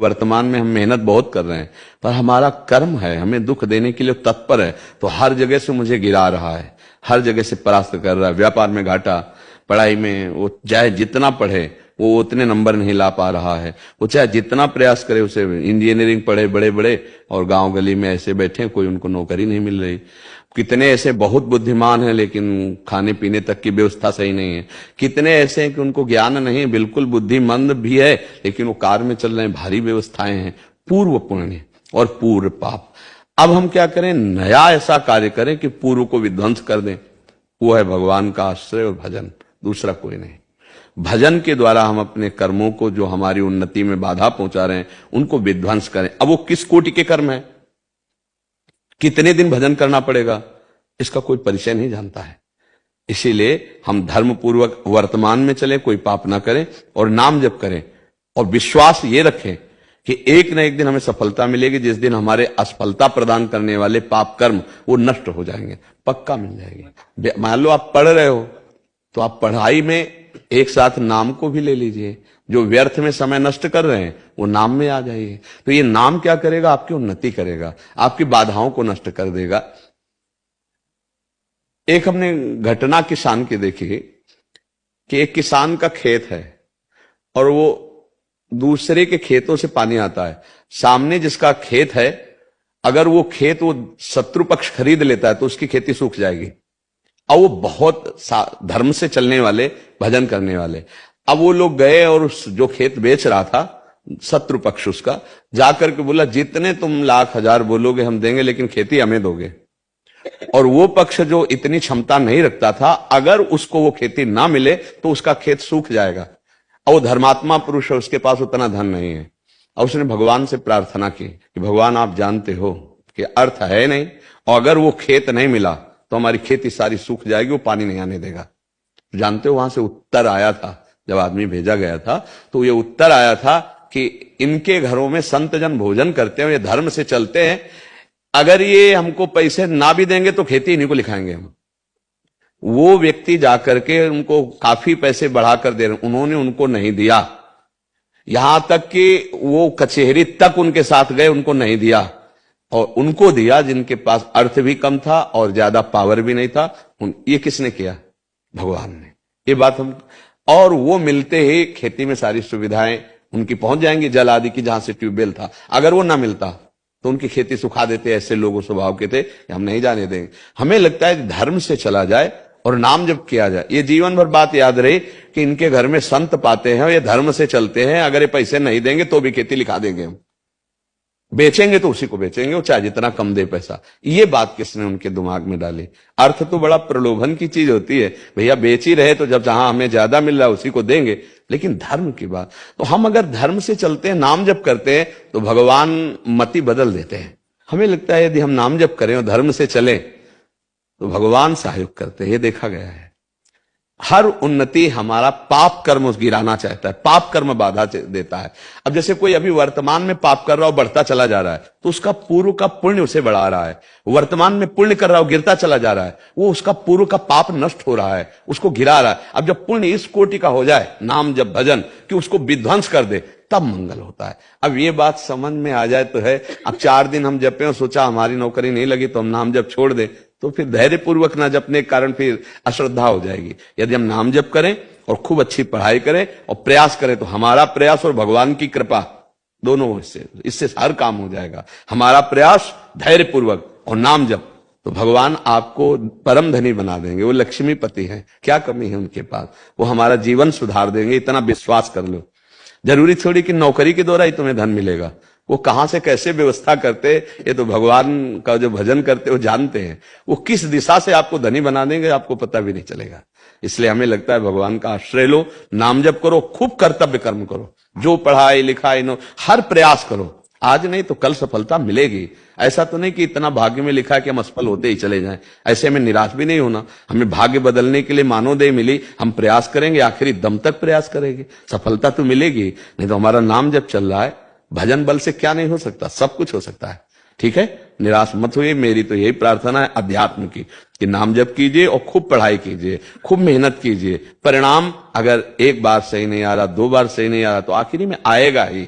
वर्तमान में हम मेहनत बहुत कर रहे हैं, पर हमारा कर्म है हमें दुख देने के लिए तत्पर है, तो हर जगह से मुझे गिरा रहा है, हर जगह से परास्त कर रहा है। व्यापार में घाटा, पढ़ाई में वो चाहे जितना पढ़े वो उतने नंबर नहीं ला पा रहा है, वो चाहे जितना प्रयास करे, उसे इंजीनियरिंग पढ़े बड़े बड़े और गांव गली में ऐसे बैठे, कोई उनको नौकरी नहीं मिल रही। कितने ऐसे बहुत बुद्धिमान हैं लेकिन खाने पीने तक की व्यवस्था सही नहीं है। कितने ऐसे हैं कि उनको ज्ञान नहीं, बिल्कुल बुद्धिमंद भी है लेकिन वो कार में चल रहे हैं, भारी व्यवस्थाएं हैं। पूर्व पुण्य और पूर्व पाप। अब हम क्या करें, नया ऐसा कार्य करें कि पूर्व को विध्वंस कर दें। वो है भगवान का आश्रय और भजन, दूसरा कोई नहीं। भजन के द्वारा हम अपने कर्मों को, जो हमारी उन्नति में बाधा पहुंचा रहे हैं, उनको विध्वंस करें। अब वो किस कोटि के कर्म है, कितने दिन भजन करना पड़ेगा, इसका कोई परिचय नहीं जानता है। इसीलिए हम धर्म पूर्वक वर्तमान में चले, कोई पाप ना करें और नाम जप करें और विश्वास ये रखें कि एक न एक दिन हमें सफलता मिलेगी, जिस दिन हमारे असफलता प्रदान करने वाले पाप कर्म वो नष्ट हो जाएंगे, पक्का मिल जाएगी। मान लो आप पढ़ रहे हो तो आप पढ़ाई में एक साथ नाम को भी ले लीजिए। जो व्यर्थ में समय नष्ट कर रहे हैं वो नाम में आ जाइए, तो ये नाम क्या करेगा, आपकी उन्नति करेगा, आपकी बाधाओं को नष्ट कर देगा। एक हमने घटना किसान की देखी कि एक किसान का खेत है और वो दूसरे के खेतों से पानी आता है। सामने जिसका खेत है, अगर वो खेत वो शत्रु पक्ष खरीद लेता है तो उसकी खेती सूख जाएगी। और वो बहुत धर्म से चलने वाले, भजन करने वाले। अब वो लोग गए और उस जो खेत बेच रहा था शत्रु पक्ष, उसका जाकर के बोला जितने तुम लाख हजार बोलोगे हम देंगे, लेकिन खेती हमें दोगे। और वो पक्ष जो इतनी क्षमता नहीं रखता था, अगर उसको वो खेती ना मिले तो उसका खेत सूख जाएगा। और वो धर्मात्मा पुरुष है, उसके पास उतना धन नहीं है। और उसने भगवान से प्रार्थना की कि भगवान आप जानते हो कि अर्थ है नहीं, और अगर वो खेत नहीं मिला तो हमारी खेती सारी सूख जाएगी, वो पानी नहीं आने देगा। जानते हो वहां से उत्तर आया था, जब आदमी भेजा गया था तो ये उत्तर आया था कि इनके घरों में संत जन भोजन करते हैं, ये धर्म से चलते हैं, अगर ये हमको पैसे ना भी देंगे तो खेती इन्हीं को लिखाएंगे हम। वो व्यक्ति जाकर के उनको काफी पैसे बढ़ाकर दे रहे, उन्होंने उनको नहीं दिया। यहां तक कि वो कचहरी तक उनके साथ गए, उनको नहीं दिया। और उनको दिया जिनके पास अर्थ भी कम था और ज्यादा पावर भी नहीं था। ये किसने किया, भगवान ने। ये बात हम, और वो मिलते ही खेती में सारी सुविधाएं उनकी पहुंच जाएंगी, जल आदि की, जहां से ट्यूबवेल था। अगर वो ना मिलता तो उनकी खेती सुखा देते। ऐसे लोगों स्वभाव के थे, हम नहीं जाने देंगे। हमें लगता है धर्म से चला जाए और नाम जब किया जाए। ये जीवन भर बात याद रही कि इनके घर में संत पाते हैं, ये धर्म से चलते हैं, अगर ये पैसे नहीं देंगे तो भी खेती लिखा देंगे हम, बेचेंगे तो उसी को बेचेंगे, वो चाहे जितना कम दे पैसा। ये बात किसने उनके दिमाग में डाली। अर्थ तो बड़ा प्रलोभन की चीज होती है, भैया बेच ही रहे तो जब जहां हमें ज्यादा मिल रहा है उसी को देंगे। लेकिन धर्म की बात, तो हम अगर धर्म से चलते हैं, नाम जप करते हैं, तो भगवान मति बदल देते हैं। हमें लगता है यदि हम नाम जप करें और धर्म से चलें तो भगवान सहयोग करते हैं, ये देखा गया है। हर उन्नति हमारा पाप कर्म गिराना चाहता है, पाप कर्म बाधा देता है। अब जैसे कोई अभी वर्तमान में पाप कर रहा हो, बढ़ता चला जा रहा है, तो उसका पूर्व का पुण्य उसे बढ़ा रहा है। वर्तमान में पुण्य कर रहा हो, गिरता चला जा रहा है, वो उसका पूर्व का पाप नष्ट हो रहा है, उसको गिरा रहा है। अब जब पुण्य इस कोटि का हो जाए, नाम जब भजन, कि उसको विध्वंस कर दे, तब मंगल होता है। अब ये बात समझ में आ जाए तो है। अब 4 दिन हम जपे और सोचा हमारी नौकरी नहीं लगी तो हम नाम जप छोड़ दें, तो फिर धैर्य पूर्वक ना जपने के कारण फिर अश्रद्धा हो जाएगी। यदि हम नाम जप करें और खूब अच्छी पढ़ाई करें और प्रयास करें, तो हमारा प्रयास और भगवान की कृपा दोनों इससे हर काम हो जाएगा। हमारा प्रयास धैर्य पूर्वक और नाम जप, तो भगवान आपको परम धनी बना देंगे। वो लक्ष्मीपति हैं, क्या कमी है उनके पास, वो हमारा जीवन सुधार देंगे, इतना विश्वास कर लो। जरूरी थोड़ी कि नौकरी के द्वारा ही तुम्हें धन मिलेगा, वो कहां से कैसे व्यवस्था करते, ये तो भगवान का जो भजन करते वो जानते हैं। वो किस दिशा से आपको धनी बना देंगे आपको पता भी नहीं चलेगा। इसलिए हमें लगता है भगवान का आश्रय लो, नाम जप करो, खूब कर्तव्य कर्म करो, जो पढ़ाई लिखाई नो हर प्रयास करो। आज नहीं तो कल सफलता मिलेगी। ऐसा तो नहीं कि इतना भाग्य में लिखा है कि हम असफल होते ही चले जाएं। ऐसे में निराश भी नहीं होना। हमें भाग्य बदलने के लिए मानवदेह मिली, हम प्रयास करेंगे, आखिरी दम तक प्रयास करेंगे, सफलता तो मिलेगी। नहीं तो हमारा नाम जब चल रहा है, भजन बल से क्या नहीं हो सकता, सब कुछ हो सकता है। ठीक है, निराश मत होइए। मेरी तो यही प्रार्थना है अध्यात्म की, कि नाम जप कीजिए और खूब पढ़ाई कीजिए, खूब मेहनत कीजिए। परिणाम अगर एक बार सही नहीं आ रहा, 2 बार सही नहीं आ रहा, तो आखिरी में आएगा ही।